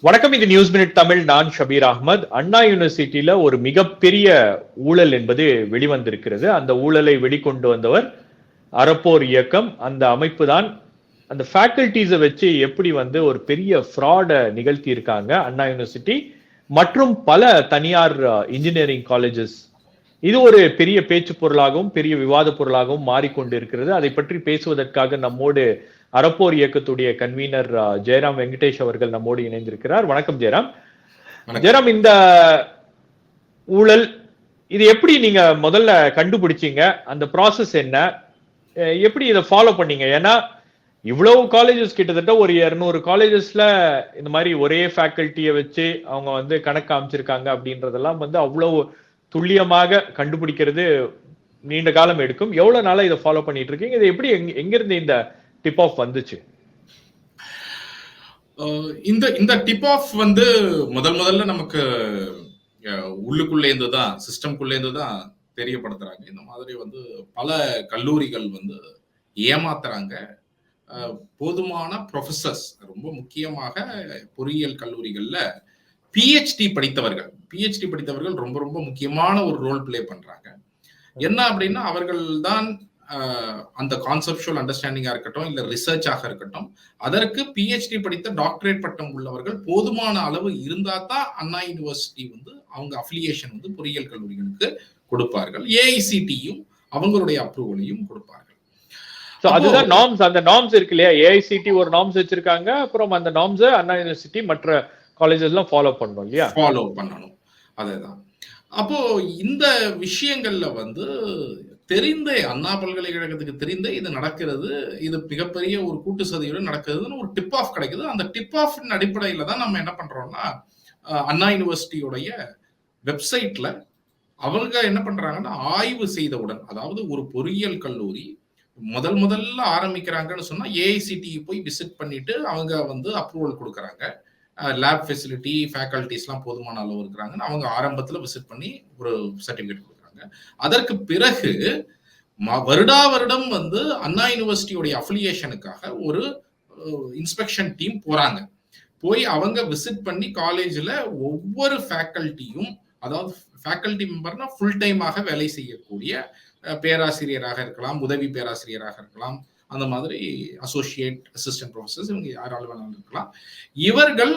வணக்கம். இது news minute Tamil. நான் ஷபீர் அகமது. அண்ணா யூனிவர்சிட்டியில ஒரு மிகப்பெரிய ஊழல் என்பது வெளிவந்திருக்கிறது. அந்த ஊழலை வெளிக்கொண்டு வந்தவர் அறப்போர் இயக்கம். அந்த அமைப்பு தான் அந்த ஃபேக்கல்டிஸை வச்சு எப்படி ஒரு பெரிய ஃப்ராட நிகழ்த்தி இருக்காங்க அண்ணா யூனிவர்சிட்டி மற்றும் பல தனியார் இன்ஜினியரிங் காலேஜஸ். இது ஒரு பெரிய பேச்சு பொருளாகவும் பெரிய விவாத பொருளாகவும் மாறிக்கொண்டு இருக்கிறது. அதை பற்றி பேசுவதற்காக நம்மோடு அறப்போர் இயக்கத்துடைய கன்வீனர் ஜெயராம் வெங்கடேஷ் அவர்கள் நம்மோடு இணைந்திருக்கிறார். வணக்கம் ஜெயராம். ஜெயராம், இந்த ஊழல் இது எப்படி நீங்க முதல்ல கண்டுபிடிச்சீங்க? அந்த ப்ராசஸ் என்ன? எப்படி இதை ஃபாலோ பண்ணீங்க? ஏன்னா இவ்வளவு காலேஜஸ், கிட்டத்தட்ட ஒரு 200 காலேஜஸ்ல இந்த மாதிரி ஒரே ஃபேக்கல்ட்டியை வச்சு அவங்க கணக்கு அமைச்சிருக்காங்க அப்படின்றதெல்லாம் அவ்வளவு துல்லியமாக கண்டுபிடிக்கிறது நீண்ட காலம் எடுக்கும். எவ்வளவு நாளா இதை ஃபாலோ பண்ணிட்டு இருக்கீங்க? இது எப்படி எங்கிருந்து இந்த டிப் ஆஃப் வந்துச்சு? இந்த டிப் ஆஃப் முதல்ல நமக்கு உள்ளுக்குள்ளே இருந்துதான், சிஸ்டம்குள்ளே இருந்துதான் தெரியப்படுத்துறாங்க. இந்த மாதிரி பல கல்லூரிகள் ஏமாத்துறாங்க. போதுமான ப்ரொஃபசர்ஸ், ரொம்ப முக்கியமாக பொறியியல் கல்லூரிகள்ல பிஹெச்டி படித்தவர்கள் ரொம்ப ரொம்ப முக்கியமான ஒரு ரோல் பிளே பண்றாங்க. என்ன அப்படின்னா, அவர்கள் தான் அந்த கான்செப்சுவல் அண்டர்ஸ்டாண்டிங்கா இருக்கட்டும், இல்ல ரிசர்ச்சாக இருக்கட்டும், அதற்கு பிஹெச்டி படித்த டாக்டரேட் பட்டம் உள்ளவர்கள் போதுமான அளவு இருந்தா தான் அண்ணா யூனிவர்சிட்டி அவங்க அஃபிலியேஷன் பொறியியல் கல்லூரிகளுக்கு கொடுப்பார்கள். ஏஐசிடியும் அவங்களுடைய அப்ரூவலையும் கொடுப்பார்கள். அதுதான் நார்ம்ஸ். அந்த நார்ம்ஸ் இருக்கு இல்லையா? ஏஐசிடி ஒரு நார்ம்ஸ் வச்சிருக்காங்க. அப்புறம் அந்த நார்ம்ஸ் அண்ணா யூனிவர்சிட்டி மற்ற காலேஜஸ் எல்லாம் ஃபாலோ பண்ணணும் இல்லையா? ஃபாலோ பண்ணணும். அதேதான். அப்போ இந்த விஷயங்கள்ல தெரிந்த, அண்ணா பல்கலைக்கழகத்துக்கு தெரிந்த இது நடக்கிறது, இது மிகப்பெரிய ஒரு கூட்டு சதியுடன் நடக்குதுன்னு ஒரு டிப் ஆஃப் கிடைக்குது. அந்த டிப் ஆஃப் அடிப்படையில தான் நம்ம என்ன பண்றோம்னா, அண்ணா யூனிவர்சிட்டியோடைய வெப்சைட்ல அவங்க என்ன பண்றாங்கன்னா, ஆய்வு செய்தவுடன், அதாவது ஒரு பொறியியல் கல்லூரி முதல்ல ஆரம்பிக்கிறாங்கன்னு சொன்னா ஏஐசிடி போய் விசிட் பண்ணிட்டு அவங்க அப்ரூவல் கொடுக்கறாங்க. லேப் ஃபெசிலிட்டி, ஃபேக்கல்டிஸ் எல்லாம் போதுமான அளவு இருக்கிறாங்கன்னு அவங்க ஆரம்பத்துல விசிட் பண்ணி ஒரு சர்டிபிகேட் கொடுக்குறாங்க. அதற்கு பிறகு வருடா வருடம் அண்ணா யூனிவர்சிட்டியோட அஃபிலியேஷனுக்காக ஒரு இன்ஸ்பெக்ஷன் டீம் போறாங்க. போய் அவங்க விசிட் பண்ணி காலேஜ்ல ஒவ்வொரு ஃபேக்கல்ட்டியும், அதாவது ஃபேக்கல்டி மெம்பர்னா ஃபுல் டைமாக வேலை செய்யக்கூடிய பேராசிரியராக இருக்கலாம், உதவி பேராசிரியராக இருக்கலாம், அந்த மாதிரி அசோசியேட், அசிஸ்டன்ட் ப்ரொஃபசர்ஸ், இவங்க யாராலும் வேணாலும் இருக்கலாம். இவர்கள்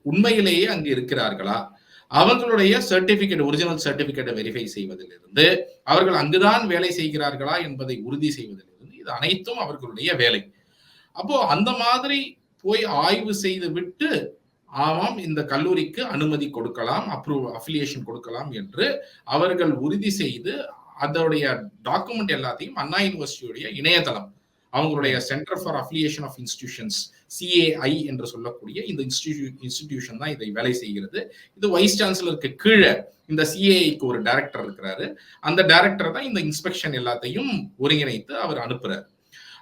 உண்மையிலேயே அங்கு இருக்கிறார்களா, அவங்களுடைய சர்டிபிகேட், ஒரிஜினல் சர்டிபிகேட்டை வெரிஃபை செய்வதிலிருந்து, அவர்கள் அங்குதான் வேலை செய்கிறார்களா என்பதை உறுதி செய்வதிலிருந்து, இது அனைத்தும் அவர்களுடைய வேலை. அப்போ அந்த மாதிரி போய் ஆய்வு செய்து விட்டு, ஆமாம் இந்த கல்லூரிக்கு அனுமதி கொடுக்கலாம், அஃபிலியேஷன் கொடுக்கலாம் என்று அவர்கள் உறுதி செய்து, அதோடைய டாக்குமெண்ட் எல்லாத்தையும் அண்ணா யூனிவர்சிட்டியுடைய இணையதளம், அவங்களுடைய centre for affiliation of institutions, CAI என்று சொல்லக்கூடிய இந்த இன்ஸ்டிடியூஷன் தான் இதை வேலை செய்கிறது. இது வைஸ் சான்சலருக்கு கீழே இந்த சிஏஐக்கு ஒரு டைரக்டர் இருக்கிறாரு. அந்த டைரக்டர் தான் இந்த இன்ஸ்பெக்ஷன் எல்லாத்தையும் ஒருங்கிணைத்து அவர் அனுப்புறாரு.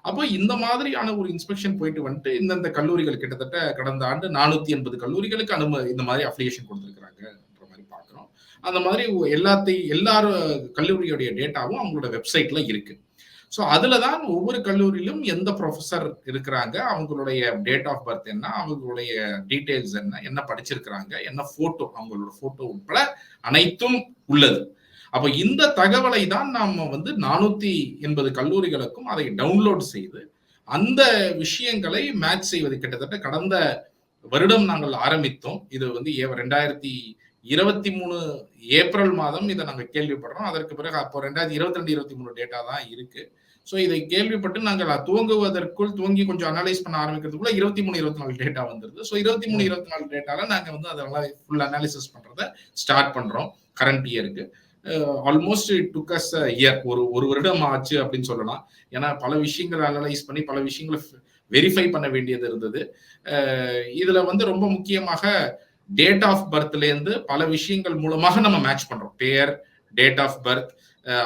அப்போ இந்த மாதிரியான ஒரு இன்ஸ்பெக்ஷன் போயிட்டு இந்தந்த கல்லூரிகள், கிட்டத்தட்ட கடந்த ஆண்டு 480 கல்லூரிகளுக்கு இந்த மாதிரி அஃபிலியேஷன் கொடுத்திருக்கிறாங்க மாதிரி பார்க்கிறோம். அந்த மாதிரி எல்லாரும் கல்லூரியுடைய டேட்டாவும் அவங்களோட வெப்சைட்ல இருக்கு. ஸோ அதுல தான் ஒவ்வொரு கல்லூரியிலும் எந்த ப்ரொஃபஸர் இருக்கிறாங்க, அவங்களுடைய டேட் ஆஃப் பர்த் என்ன, அவங்களுடைய டீடைல்ஸ் என்ன படிச்சிருக்கிறாங்க, என்ன போட்டோ, அவங்களோட போட்டோ உட்பட அனைத்தும் உள்ளது. அப்ப இந்த தகவலை தான் நாம 480 கல்லூரிகளுக்கும் அதை டவுன்லோட் செய்து அந்த விஷயங்களை மேட்ச் செய்வது. கிட்டத்தட்ட கடந்த வருடம் நாங்கள் ஆரம்பித்தோம். இது 2023 ஏப்ரல் மாதம் இதை நாங்கள் கேள்விப்படுறோம். அதற்கு பிறகு அப்போ 2022-23 டேட்டா தான் இருக்கு. ஸோ இதை கேள்விப்பட்டு நாங்கள் துவங்கி கொஞ்சம் அனலைஸ் பண்ண ஆரம்பிக்கிறதுக்குள்ள 23-24 டேட்டா வந்துருது. ஸோ 23-24 டேட்டால நாங்கள் அதெல்லாம் ஃபுல் அனாலிசிஸ் பண்றதை ஸ்டார்ட் பண்றோம் கரண்ட் இயருக்கு. Almost it took as a year, ஒரு வருடம் ஆச்சு அப்படின்னு சொல்லலாம். ஏன்னா பல விஷயங்களை அனலைஸ் பண்ணி பல விஷயங்களை வெரிஃபை பண்ண வேண்டியது இருந்தது. இதுல ரொம்ப முக்கியமாக டேட் ஆஃப் பர்த்ல இருந்து பல விஷயங்கள் மூலமாக நம்ம மேட்ச் பண்றோம். பேர், டேட் ஆஃப் பர்த்,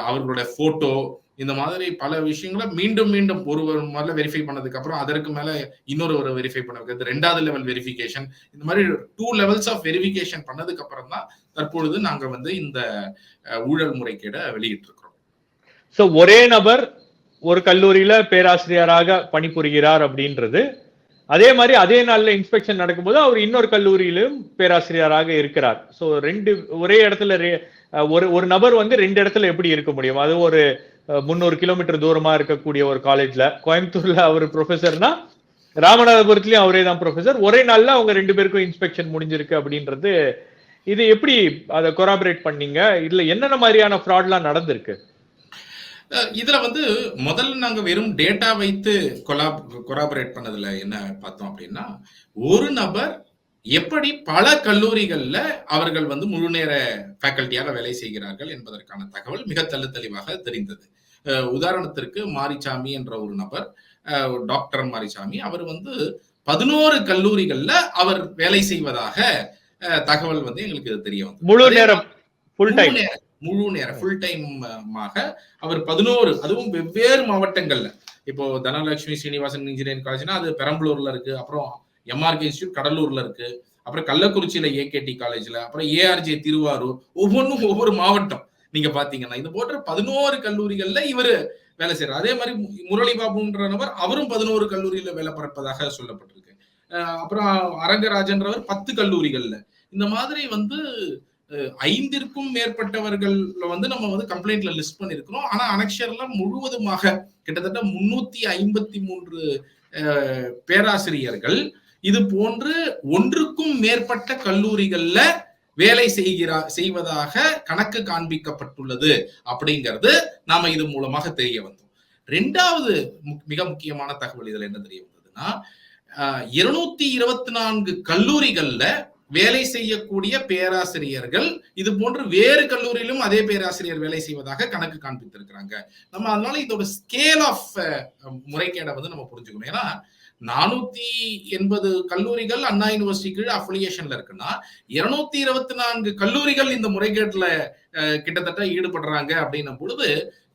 அவர்களோட போட்டோ, இந்த மாதிரி பல விஷயங்களை மீண்டும் மீண்டும் ஒரு முதல்ல வெரிஃபை பண்ணதுக்கு அப்புறம் அதற்கு மேல இன்னொரு வெரிஃபை பண்ண வைக்கிறது, 2வது லெவல் வெரிஃபிகேஷன், இந்த மாதிரி 2 levels ஆஃப் வெரிஃபிகேஷன் பண்ணதுக்கு அப்புறம் தான் தற்பொழுது நாங்க இந்த ஊழல் முறைகேட வெளியிட்டு இருக்கிறோம். சோ ஒரே நபர் ஒரு கல்லூரியில பேராசிரியராக பணிபுரிகிறார் அப்படின்றது அதே மாதிரி அதே நாள்ல இன்ஸ்பெக்ஷன் நடக்கும்போது அவர் இன்னொரு கல்லூரியிலும் பேராசிரியராக இருக்கிறார். சோ ரெண்டு ஒரே இடத்துல ஒரு நபர் வந்து ரெண்டு இடத்துல எப்படி இருக்க முடியும்? அது ஒரு 300 கிலோமீட்டர் தூரமா இருக்கக்கூடிய ஒரு காலேஜ்ல, கோயம்புத்தூர்ல அவர் ப்ரொஃபசர்னா ராமநாதபுரத்துலயும் அவரே தான் ப்ரொஃபசர். ஒரே நாள்ல அவங்க ரெண்டு பேருக்கும் இன்ஸ்பெக்ஷன் முடிஞ்சிருக்கு அப்படின்றது, இது எப்படி அதை கொராபரேட் பண்ணீங்க? இதுல என்னென்ன மாதிரியான ஃப்ராட்லாம் நடந்திருக்கு? இதுல வந்து முதல்ல நாங்க வெறும் டேட்டா வைத்து கொராபரேட் பண்ணதுல என்ன பார்த்தோம் அப்படின்னா, ஒரு நபர் எப்படி பல கல்லூரிகள்ல அவர்கள் வந்து முழு நேர ஃபேக்கல்ட்டியாக வேலை செய்கிறார்கள் என்பதற்கான தகவல் மிக தெளிவாக தெரிந்தது. உதாரணத்திற்கு மாரிசாமி என்ற ஒரு நபர், டாக்டர் மாரிசாமி, அவர் வந்து 11 கல்லூரிகள்ல அவர் வேலை செய்வதாக தகவல் வந்து எங்களுக்கு தெரிய வந்தது. முழு நேரம், ஃபுல் டைம், முழு நேரம் ஃபுல் டைமாக அவர் 11, அதுவும் வெவ்வேறு மாவட்டங்கள்ல. இப்போ தனலட்சுமி ஸ்ரீனிவாசன் இன்ஜினியரிங் காலேஜ்னா அது பெரம்பலூர்ல இருக்கு, அப்புறம் எம்ஆர்கே இன்ஸ்டியூட் கடலூர்ல இருக்கு, அப்புறம் கள்ளக்குறிச்சியில ஏகேடி காலேஜ்ல, அப்புறம் ஏஆர்ஜே திருவாரூர், ஒவ்வொன்றும் ஒவ்வொரு மாவட்டம். நீங்க பாத்தீங்கன்னா இது போன்ற 11 கல்லூரிகள்ல இவரு வேலை செய்யறாரு. அதே மாதிரி முரளி பாபுன்ற நபர், அவரும் 11 கல்லூரியில வேலை பார்ப்பதாக சொல்லப்பட்டிருக்கு. அப்புறம் அரங்கராஜன்றவர் 10 கல்லூரிகள்ல. இந்த மாதிரி வந்து 5ற்கும் மேற்பட்டவர்கள் வந்து நம்ம வந்து கம்ப்ளைண்ட்ல லிஸ்ட் பண்ணிருக்கிறோம். ஆனா அனக்ஷர்ல முழுவதுமாக கிட்டத்தட்ட 353 பேராசிரியர்கள் இது போன்று ஒன்றுக்கும் மேற்பட்ட கல்லூரிகள்ல வேலை செய்வதாக கணக்கு காண்பிக்கப்பட்டுள்ளது அப்படிங்கிறது நாம இது மூலமாக தெரிய வந்தோம். 2வது மிக முக்கியமான தகவல் இதுல என்ன தெரிய வந்ததுன்னா, 224 கல்லூரிகள்ல வேலை செய்யக்கூடிய பேராசிரியர்கள் இது போன்று வேறு கல்லூரியிலும் அதே பேராசிரியர் வேலை செய்வதாக கணக்கு காண்பித்திருக்கிறாங்க. நம்ம அதனால இதோட ஸ்கேல் ஆஃப் முறைகேடை வந்து நம்ம புரிஞ்சுக்கணும். ஏன்னா 480 கல்லூரிகள் அண்ணா யூனிவர்சிட்டி கீழ் அஃபிலியேஷன்ல இருக்குன்னா, 224 கல்லூரிகள் இந்த முறைகேட்டுல கிட்டத்தட்ட ஈடுபடுறாங்க அப்படின்னும் பொழுது,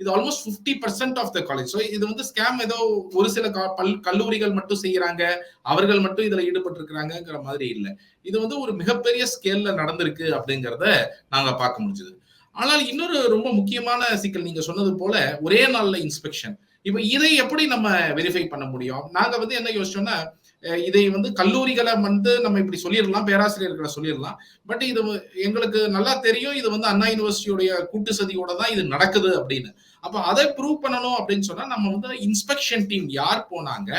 இது almost 50% of the college. So இது வந்து ஸ்கேம் ஏதோ ஒரு சில கல்லூரிகள் மட்டும் செய்யறாங்க, அவர்கள் மட்டும் இதுல ஈடுபட்டு இருக்கிறாங்கிற மாதிரி இல்லை. இது வந்து ஒரு மிகப்பெரிய ஸ்கேல்ல நடந்திருக்கு அப்படிங்கிறத நாங்க பார்க்க முடிஞ்சது. ஆனால் இன்னொரு ரொம்ப முக்கியமான சிக்கல், நீங்க சொன்னது போல ஒரே நாள்ல இன்ஸ்பெக்ஷன். இப்ப இதை எப்படி நம்ம வெரிஃபை பண்ண முடியும்? நாங்க வந்து என்ன யோசிச்சோம்னா, இதை வந்து கல்லூரிகளை வந்து நம்ம இப்படி சொல்லிடலாம், பேராசிரியர்களை சொல்லிடலாம். பட் இது எங்களுக்கு நல்லா தெரியும், இது வந்து அண்ணா யூனிவர்சிட்டியோடைய கூட்டு சதியோட தான் இது நடக்குது அப்படின்னு. அப்ப அதை ப்ரூவ் பண்ணணும் அப்படின்னு சொன்னா, நம்ம வந்து இன்ஸ்பெக்ஷன் டீம் யார் போனாங்க,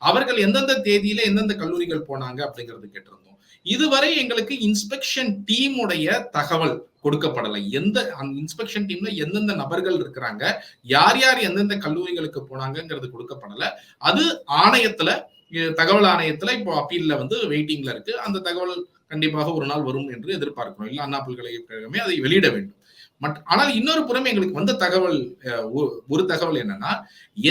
அவர்கள் எந்தெந்த தேதியில எந்தெந்த கல்லூரிகள் போனாங்க அப்படிங்கிறது கேட்டிருந்தோம். இதுவரை எங்களுக்கு இன்ஸ்பெக்ஷன் டீமுடைய தகவல் கொடுக்கப்படலை. எந்த இன்ஸ்பெக்ஷன் டீம்ல எந்தெந்த நபர்கள் இருக்கிறாங்க, யார் யார் எந்தெந்த கல்லூரிகளுக்கு போனாங்கிறது கொடுக்கப்படல. அது ஆணையத்துல, தகவல் ஆணையத்துல இப்போ அப்பீல்ல வந்து வெயிட்டிங்ல இருக்கு. அந்த தகவல் கண்டிப்பாக ஒரு நாள் வரும் என்று எதிர்பார்க்கிறோம். இல்ல அண்ணா பல்கலைக்கழகமே அதை வெளியிட வேண்டும். ஆனால் இன்னொரு புறம் எங்களுக்கு வந்த தகவல், ஒரு தகவல் என்னன்னா,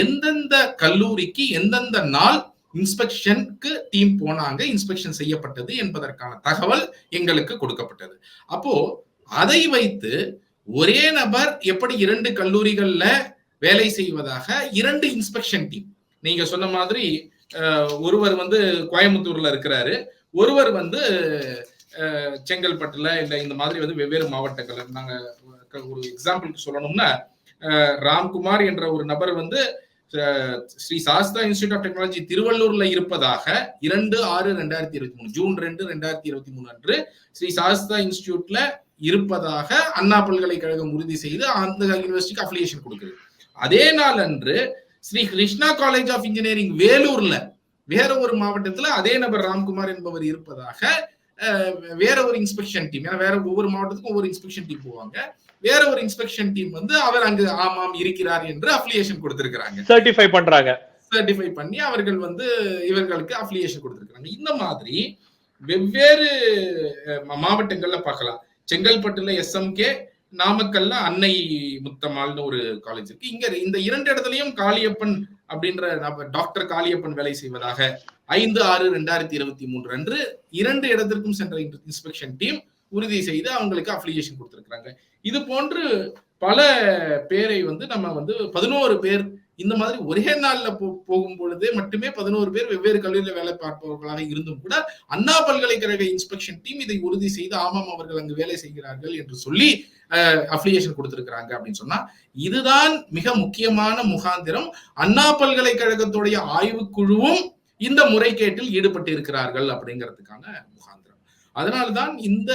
எந்தெந்த கல்லூரிக்கு எந்தெந்த நாள் இன்ஸ்பெக்ஷனுக்கு டீம் போனாங்க, இன்ஸ்பெக்ஷன் செய்யப்பட்டது என்பதற்கான தகவல் எங்களுக்கு கொடுக்கப்பட்டது. அப்போ அதை வைத்து ஒரே நபர் எப்படி 2 கல்லூரிகள்ல வேலை செய்வதாக 2 இன்ஸ்பெக்ஷன் டீம், நீங்க சொன்ன மாதிரி ஒருவர் வந்து கோயம்புத்தூர்ல இருக்கிறாரு, ஒருவர் வந்து செங்கல்பட்டுல இல்ல இந்த மாதிரி வந்து வெவ்வேறு மாவட்டங்கள்ல. நாங்க ஒரு எக்ஸாம்பிளுக்கு சொல்லணும்னா, ராம்குமார் என்ற ஒரு நபர் வந்து Sri Sastha institute of technology திருவள்ளூர்ல இருப்பதாக 2/6/2023 ஜூன் 2, 2023 அன்று ஸ்ரீ சாஸ்தா இன்ஸ்டிடியூட்ல இருப்பதாக அண்ணா பல்கலைக்கழகம் உறுதி செய்து அந்த யூனிவர்சிட்டிக்கு அஃபிலியேஷன் கொடுக்குது. அதே நாள் அன்று Sri Krishna college of engineering வேலூர்ல வேற ஒரு மாவட்டத்துல அதே நபர் ராம்குமார் என்பவர் இருப்பதாக வேற ஒரு இன்ஸ்பெக்ஷன் டீம், ஏன்னா வேற ஒவ்வொரு மாவட்டத்துக்கும் ஒவ்வொரு இன்ஸ்பெக்ஷன் டீம் போவாங்க, வேற ஒரு இன்ஸ்பெக்ஷன் டீம் வந்து அவர் அங்கு ஆமாம் இருக்கிறார் என்று அஃபிலியேஷன் கொடுத்திருக்கிறாங்க, சர்டிஃபை பண்றாங்க. சர்டிஃபை பண்ணி அவர்கள் வந்து இவர்களுக்கு அஃபிலியேஷன் கொடுத்திருக்கிறாங்க. இந்த மாதிரி வெவ்வேறு மாவட்டங்கள்ல பார்க்கலாம். செங்கல்பட்டுல SMK, நாமக்கல்ல அன்னை முத்தம்மாள்னு ஒரு காலேஜ் இருக்கு. இங்க இந்த 2 இடத்துலயும் காளியப்பன் அப்படின்ற டாக்டர் காளியப்பன் வேலை செய்வதாக 5/6/2023 அன்று 2 இடத்திற்கும் சென்ற இன்ஸ்பெக்ஷன் டீம் உறுதி செய்து அவங்களுக்கு அஃபிலியேஷன் கொடுத்திருக்கிறாங்க. இது போன்று பல பேரை வந்து நம்ம வந்து 11 பேர் இந்த மாதிரி ஒரே நாள்ல போகும் பொழுதே மட்டுமே 11 பேர் வெவ்வேறு கல்லூரியில் வேலை பார்ப்பவர்களாக இருந்தும் கூட அண்ணா பல்கலைக்கழக இன்ஸ்பெக்ஷன் டீம் இதை உறுதி செய்து ஆமாம் அவர்கள் அங்கு வேலை செய்கிறார்கள் என்று சொல்லி அஃபிலியேஷன் கொடுத்திருக்கிறாங்க அப்படின்னு சொன்னா, இதுதான் மிக முக்கியமான முகாந்திரம். அண்ணா பல்கலைக்கழகத்துடைய ஆய்வுக்குழுவும் இந்த முறைகேட்டில் ஈடுபட்டு இருக்கிறார்கள் அப்படிங்கிறதுக்கான முகாந்திரம். அதனால்தான் இந்த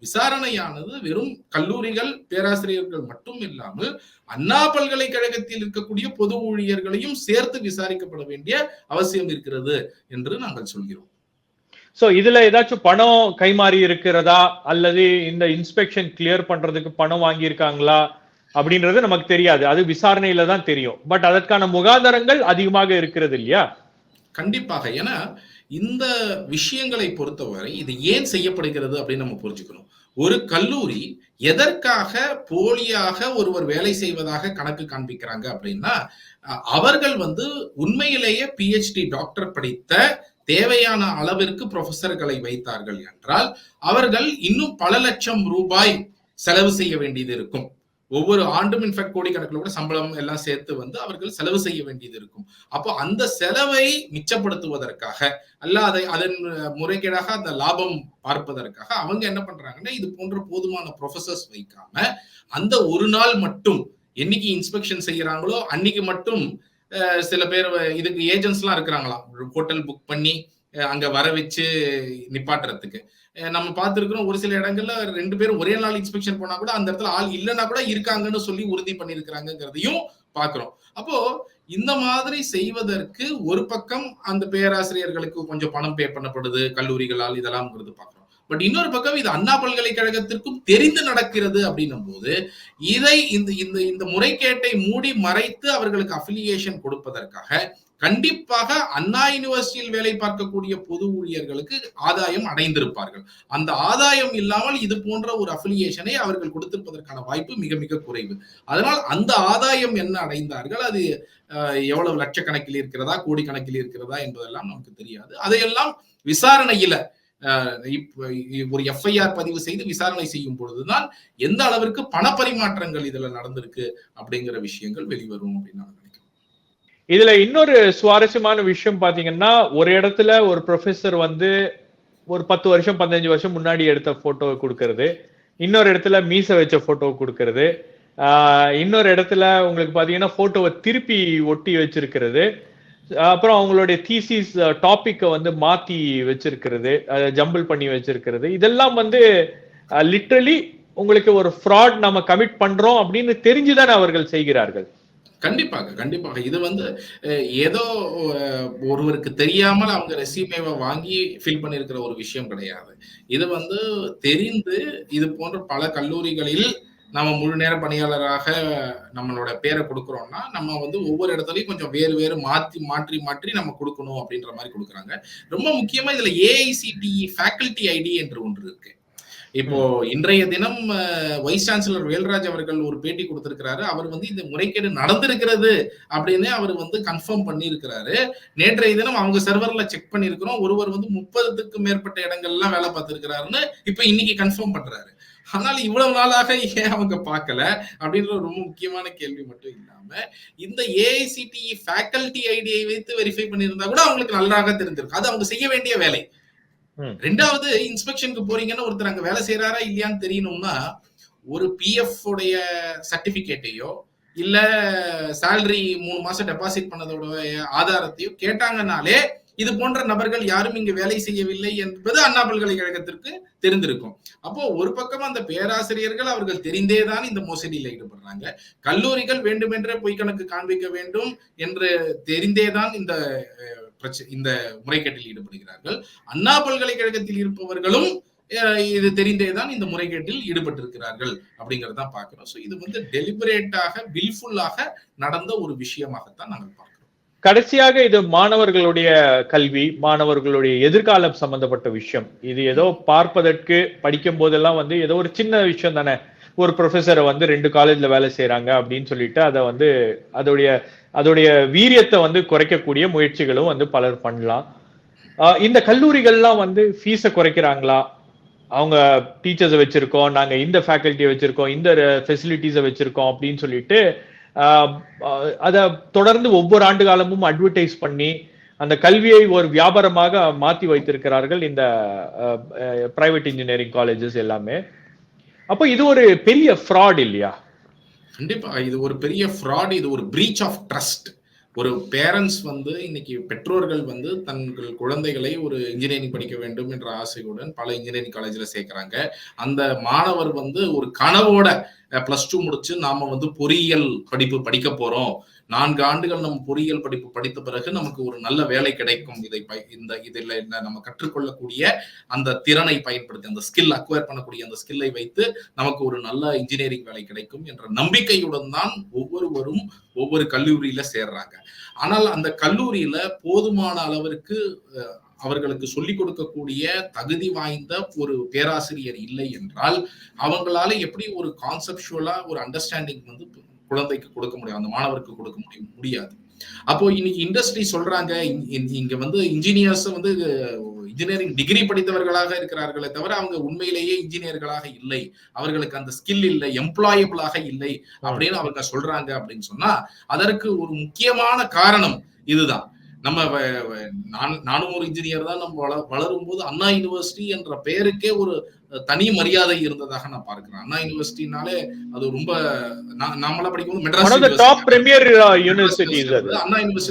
விசாரணையானது வெறும் கல்லூரிகள், பேராசிரியர்கள் மட்டும் இல்லாமல் அண்ணா பல்கலைக்கழகத்தில் இருக்கக்கூடிய பொது ஊழியர்களையும் சேர்த்து விசாரிக்கப்பட வேண்டிய அவசியம் இருக்கிறது என்று நாங்கள் சொல்கிறோம். சோ இதுல ஏதாச்சும் பணம் கைமாறி இருக்கிறதா அல்லது இந்த இன்ஸ்பெக்ஷன் கிளியர் பண்றதுக்கு பணம் வாங்கி இருக்காங்களா அப்படின்றது நமக்கு தெரியாது. அது விசாரணையில தான் தெரியும். பட் அதற்கான முகாதாரங்கள் அதிகமாக இருக்கிறது இல்லையா? கண்டிப்பாக. ஏன்னா இந்த விஷயங்களை பொறுத்தவரை இது ஏன் செய்யப்படுகிறது அப்படின்னு நம்ம புரிஞ்சுக்கணும். ஒரு கல்லூரி எதற்காக போலியாக ஒருவர் வேலை செய்வதாக கணக்கு காண்பிக்கிறாங்க அப்படின்னா, அவர்கள் உண்மையிலேயே PhD டாக்டர் படித்த தேவையான அளவிற்கு ப்ரொஃபஸர்களை வைத்தார்கள் என்றால், அவர்கள் இன்னும் பல லட்சம் ரூபாய் செலவு செய்ய வேண்டியது இருக்கும். ஒவ்வொரு ஆண்டும் இன்ஃபேக்ட் கோடிக்கணக்கில் கூட சம்பளம் எல்லாம் சேர்த்து அவர்கள் செலவு செய்ய வேண்டியது இருக்கும். அப்போ அந்த செலவை மிச்சப்படுத்துவதற்காக அல்ல அதன் முறைகேடாக அந்த லாபம் பார்ப்பதற்காக அவங்க என்ன பண்றாங்கன்னா, இது போன்ற போதுமான ப்ரொஃபசர்ஸ் வைக்காம அந்த ஒரு நாள் மட்டும் என்னைக்கு இன்ஸ்பெக்ஷன் செய்யறாங்களோ அன்னைக்கு மட்டும் சில பேர் இதுக்கு ஏஜென்ட்ஸ் எல்லாம் இருக்கிறாங்களாம், ஹோட்டல் புக் பண்ணி அங்க வர வச்சு நிப்பாட்டுறதுக்கு. நம்ம பார்த்திருக்கிறோம் ஒரு சில இடங்கள்ல 2 பேரும் ஒரே நாள் இன்ஸ்பெக்ஷன் போனா கூட அந்த இடத்துல ஆள் இல்லைன்னா கூட இருக்காங்கன்னு சொல்லி உறுதி பண்ணிருக்கிறாங்கிறதையும் பாக்குறோம். அப்போ இந்த மாதிரி செய்வதற்கு ஒரு பக்கம் அந்த பேராசிரியர்களுக்கு கொஞ்சம் பணம் பே பண்ணப்படுது கல்லூரிகளால், இதெல்லாம் பாக்குறோம். பட் இன்னொரு பக்கம் இது அண்ணா பல்கலைக்கழகத்திற்கும் தெரிந்து நடக்கிறது அப்படின்னும் போது இதை இந்த முறைகேட்டை மூடி மறைத்து அவர்களுக்கு அஃபிலியேஷன் கொடுப்பதற்காக கண்டிப்பாக அண்ணா யூனிவர்சிட்டியில் வேலை பார்க்கக்கூடிய பொது ஊழியர்களுக்கு ஆதாயம் அடைந்திருப்பார்கள். அந்த ஆதாயம் இல்லாமல் இது போன்ற ஒரு அஃபிலியேஷனை அவர்கள் கொடுத்திருப்பதற்கான வாய்ப்பு மிக மிக குறைவு. அதனால் அந்த ஆதாயம் என்ன அடைந்தார்கள், அது எவ்வளவு லட்சக்கணக்கில் இருக்கிறதா கோடிக்கணக்கில் இருக்கிறதா என்பதெல்லாம் நமக்கு தெரியாது. அதையெல்லாம் விசாரணையில ஒரு FIR பதிவு செய்து விசாரணை செய்யும் பொழுதுதான் எந்த அளவிற்கு பண பரிமாற்றங்கள் இதுல நடந்திருக்கு அப்படிங்கிற விஷயங்கள் வெளிவரும் அப்படின்னு நான் நினைக்கிறேன். இதுல இன்னொரு சுவாரஸ்யமான விஷயம் பாத்தீங்கன்னா, ஒரு இடத்துல ஒரு ப்ரொஃபசர் ஒரு 10 வருஷம் 15 வருஷம் முன்னாடி எடுத்த போட்டோ கொடுக்கறது, இன்னொரு இடத்துல மீச வச்ச போட்டோ கொடுக்கறது, இன்னொரு இடத்துல உங்களுக்கு பாத்தீங்கன்னா போட்டோவை திருப்பி ஒட்டி வச்சிருக்கிறது, அப்புறம் அவங்களுடைய தீசிஸ் டாபிக்கை மாத்தி வச்சிருக்கிறது, ஜம்பிள் பண்ணி வச்சிருக்கிறது. இதெல்லாம் லிட்டரலி உங்களுக்கு ஒரு ஃப்ராட் நம்ம கமிட் பண்றோம் அப்படின்னு தெரிஞ்சுதானே அவர்கள் செய்கிறார்கள். கண்டிப்பாக கண்டிப்பாக. இது ஏதோ ஒருவருக்கு தெரியாமல் அவங்க ரெசியூமேவை வாங்கி ஃபில் பண்ணியிருக்கிற ஒரு விஷயம் கிடையாது. இது தெரிந்து இது போன்ற பல கல்லூரிகளில் நம்ம முழு நேர பணியாளராக நம்மளோட பேரை கொடுக்குறோம்னா நம்ம ஒவ்வொரு இடத்துலயும் கொஞ்சம் வேறு வேறு மாற்றி மாற்றி நம்ம கொடுக்கணும் அப்படின்ற மாதிரி கொடுக்குறாங்க. ரொம்ப முக்கியமா இதுல AICTE ஃபேக்கல்டி ஐடி என்று ஒன்று இருக்கு. இப்போ இன்றைய தினம் வைஸ் சான்சலர் வேல்ராஜ் அவர்கள் ஒரு பேட்டி கொடுத்திருக்கிறாரு. அவர் இந்த முறைகேடு நடந்திருக்கிறது அப்படின்னு அவர் கன்ஃபார்ம் பண்ணியிருக்கிறாரு. நேற்றைய தினம் அவங்க சர்வர்ல செக் பண்ணிருக்கிறோம், ஒருவர் 30க்கும் மேற்பட்ட இடங்கள்லாம் வேலை பார்த்திருக்கிறாருன்னு இப்ப இன்னைக்கு கன்ஃபார்ம் பண்றாரு. ஆனால் இவ்வளவு நாளாக ஏன் அவங்க பார்க்கல அப்படின்ற ரொம்ப முக்கியமான கேள்வி மட்டும் இல்லாம இந்த AICTE ஃபேக்கல்டி ஐடியை வைத்து வெரிஃபை பண்ணியிருந்தா கூட அவங்களுக்கு நல்லாக தெரிஞ்சிருக்கும். அது அவங்க செய்ய வேண்டிய வேலை. ரெண்டாவது, இன்ஸ்பெக்ஷனுக்கு போறீங்கன்னு ஒருத்தர் அங்க வேலை செய்யறாரா இல்லையான்னு தெரியணும்னா ஒரு PF உடைய சர்டிபிகேட்டையோ இல்ல சேலரி 3 மாசம் டெபாசிட் பண்ணதோட ஆதாரத்தையோ கேட்டாங்கனாலே இது போன்ற நபர்கள் யாரும் இங்கு வேலை செய்யவில்லை என்பது அண்ணா பல்கலைக்கழகத்திற்கு தெரிந்திருக்கும். அப்போ ஒரு பக்கம் அந்த பேராசிரியர்கள் அவர்கள் தெரிந்தேதான் இந்த மோசடியில் ஈடுபடுறாங்க. கல்லூரிகள் வேண்டுமென்றே பொய் கணக்கு காண்பிக்க வேண்டும் என்று தெரிந்தேதான் இந்த முறைகேட்டில் ஈடுபடுகிறார்கள். அண்ணா பல்கலைக்கழகத்தில் இருப்பவர்களும் இது தெரிந்தேதான் இந்த முறைகேட்டில் ஈடுபட்டிருக்கிறார்கள் அப்படிங்கறதான் பார்க்கிறோம். சோ இது டெலிபரேட்டாக வில்ஃபுல்லாக நடந்த ஒரு விஷயமாகத்தான் நாங்கள் பார்க்கிறோம். கடைசியாக இது மாணவர்களுடைய கல்வி, மாணவர்களுடைய எதிர்காலம் சம்பந்தப்பட்ட விஷயம். இது ஏதோ பார்ப்பதற்கு படிக்கும் போதெல்லாம் ஏதோ ஒரு சின்ன விஷயம் தானே. ஒரு ப்ரொஃபஸரை 2 காலேஜ்ல வேலை செய்யறாங்க அப்படின்னு சொல்லிட்டு அதை அதோடைய வீரியத்தை குறைக்கக்கூடிய முயற்சிகளும் பலர் பண்ணலாம். இந்த கல்லூரிகள்லாம் ஃபீஸை குறைக்கிறாங்களா? அவங்க டீச்சர்ஸை வச்சிருக்கோம், நாங்க இந்த ஃபேக்கல்ட்டியை வச்சிருக்கோம், இந்த ஃபெசிலிட்டிஸை வச்சிருக்கோம் அப்படின்னு சொல்லிட்டு அதை தொடர்ந்து ஒவ்வொரு ஆண்டு காலமும் அட்வர்டைஸ் பண்ணி அந்த கல்வியை ஒரு வியாபாரமாக மாத்தி வைத்திருக்கிறார்கள் இந்த பிரைவேட் இன்ஜினியரிங் காலேஜஸ் எல்லாமே. அப்போ இது ஒரு பெரிய ஃப்ராட் இல்லையா? கண்டிப்பா இது ஒரு பெரிய ஃப்ராட். இது ஒரு பிரீச் ஆஃப் ட்ரஸ்ட். ஒரு பேரண்ட்ஸ் வந்து இன்னைக்கு பெற்றோர்கள் வந்து தங்கள் குழந்தைகளை ஒரு இன்ஜினியரிங் படிக்க வேண்டும் என்ற ஆசையுடன் பல இன்ஜினியரிங் காலேஜ்ல சேர்க்கிறாங்க. அந்த மாணவர் வந்து ஒரு கனவோட +2 முடிச்சு நாம வந்து பொறியியல் படிப்பு படிக்க போறோம். 4 ஆண்டுகள் நம்ம பொறியியல் படிப்பு படித்த பிறகு நமக்கு ஒரு நல்ல வேலை கிடைக்கும். இதில் நம்ம கற்றுக்கொள்ளக்கூடிய அந்த திறனை பயன்படுத்தி அந்த ஸ்கில் அக்வயர் பண்ணக்கூடிய அந்த ஸ்கில்லை வைத்து நமக்கு ஒரு நல்ல இன்ஜினியரிங் வேலை கிடைக்கும் என்ற நம்பிக்கையுடன் தான் ஒவ்வொருவரும் ஒவ்வொரு கல்லூரியில சேர்றாங்க. ஆனால் அந்த கல்லூரியில போதுமான அளவிற்கு அவர்களுக்கு சொல்லிக் கொடுக்கக்கூடிய தகுதி வாய்ந்த ஒரு பேராசிரியர் இல்லை என்றால் அவங்களால எப்படி ஒரு கான்செப்சுவலா ஒரு அண்டர்ஸ்டாண்டிங் வந்து குழந்தைக்கு கொடுக்க முடியும், அந்த மாணவருக்கு கொடுக்க முடியாது. அப்போ இன்னைக்கு இண்டஸ்ட்ரி சொல்றாங்க இங்க வந்து இன்ஜினியர்ஸ் வந்து இன்ஜினியரிங் டிகிரி படித்தவர்களாக இருக்கிறார்களே தவிர அவங்க உண்மையிலேயே இன்ஜினியர்களாக இல்லை, அவர்களுக்கு அந்த ஸ்கில் இல்லை, எம்ப்ளாயபிளாக இல்லை அப்படின்னு அவங்க சொல்றாங்க அப்படின்னு சொன்னா அதற்கு ஒரு முக்கியமான காரணம் இதுதான். நானும் ஒரு இன்ஜினியர் தான். நம்ம வளரும் போது அண்ணா யூனிவர்சிட்டி என்ற பெயருக்கே ஒரு தனி மரியாதை இருந்ததாக நான் பார்க்கிறேன். அண்ணா யூனிவர்சிட்டினாலே அது ரொம்ப நாமெல்லாம் படிக்கும்போது மெட்ராஸ் அண்ணா யூனிவர்சிட்டி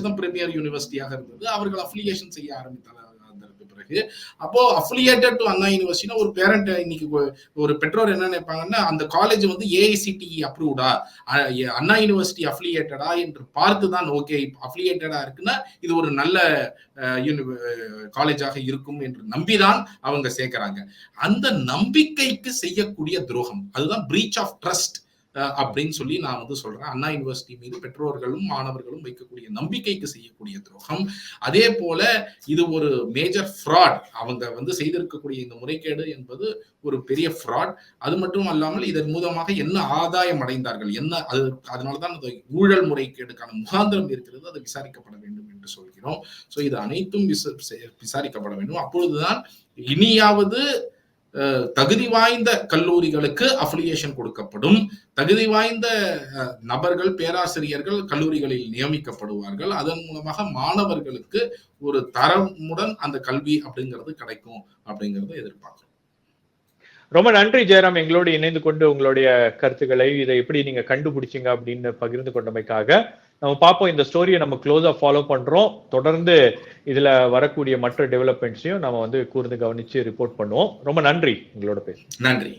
தான் பிரீமியர் யூனிவர்சிட்டியாக இருந்தது. அவர்கள் அஃபிலியேஷன் செய்ய ஆரம்பித்தார்கள் பிறகு. அப்போ அஃபிலியேட்டட் டு அண்ணா யூனிவர்சிட்டினா ஒரு பேரண்ட் இன்னைக்கு ஒரு பெற்றோர் என்ன நினைப்பாங்கன்னா அந்த காலேஜ் வந்து AICTE அப்ரூவ்டா, அண்ணா யூனிவர்சிட்டி அஃபிலியேட்டடா என்று பார்த்துதான் ஓகே அஃபிலியேட்டடா இருக்குன்னா இது ஒரு நல்ல காலேஜாக இருக்கும் என்று நம்பிதான் அவங்க சேர்க்கிறாங்க. அந்த நம்பிக்கைக்கு செய்யக்கூடிய துரோகம் அதுதான் பிரீச் ஆஃப் ட்ரஸ்ட் அப்படின்னு சொல்லி நான் வந்து சொல்றேன். அண்ணா யூனிவர்சிட்டி மீது பெற்றோர்களும் மாணவர்களும் வைக்கக்கூடிய நம்பிக்கைக்கு செய்யக்கூடிய துரோகம். அதே போல இது ஒரு மேஜர் ஃப்ராட். அவங்க வந்து செய்திருக்கக்கூடிய இந்த முறைகேடு என்பது ஒரு பெரிய ஃப்ராட். அது மட்டும் அல்லாமல் இதன் மூலமாக என்ன ஆதாயம் அடைந்தார்கள், என்ன அதனாலதான் அந்த ஊழல் முறைகேடுக்கான முகாந்திரம் இருக்கிறது, அது விசாரிக்கப்பட வேண்டும் என்று சொல்கிறோம். சோ இது அனைத்தும் விசாரிக்கப்பட வேண்டும். அப்பொழுதுதான் இனியாவது தகுதி வாய்ந்த கல்லூரிகளுக்கு அஃபிலியேஷன் கொடுக்கப்படும், தகுதி வாய்ந்த நபர்கள் பேராசிரியர்கள் கல்லூரிகளில் நியமிக்கப்படுவார்கள். அதன் மூலமாக மாணவர்களுக்கு ஒரு தரமுடன் அந்த கல்வி அப்படிங்கிறது கிடைக்கும் அப்படிங்கறத எதிர்பார்க்கிறோம். ரொம்ப நன்றி ஜெயராம், எங்களோடு இணைந்து கொண்டு உங்களுடைய கருத்துக்களை இதை எப்படி நீங்க கண்டுபிடிச்சீங்க அப்படின்னு பகிர்ந்து கொண்டமைக்காக. நம்ம பார்ப்போம், இந்த ஸ்டோரியை நம்ம க்ளோஸா ஃபாலோ பண்றோம். தொடர்ந்து இதுல வரக்கூடிய மற்ற டெவலப்மெண்ட்ஸையும் நம்ம வந்து கூர்ந்து கவனிச்சு ரிப்போர்ட் பண்ணுவோம். ரொம்ப நன்றி எங்களோட பேச. நன்றி.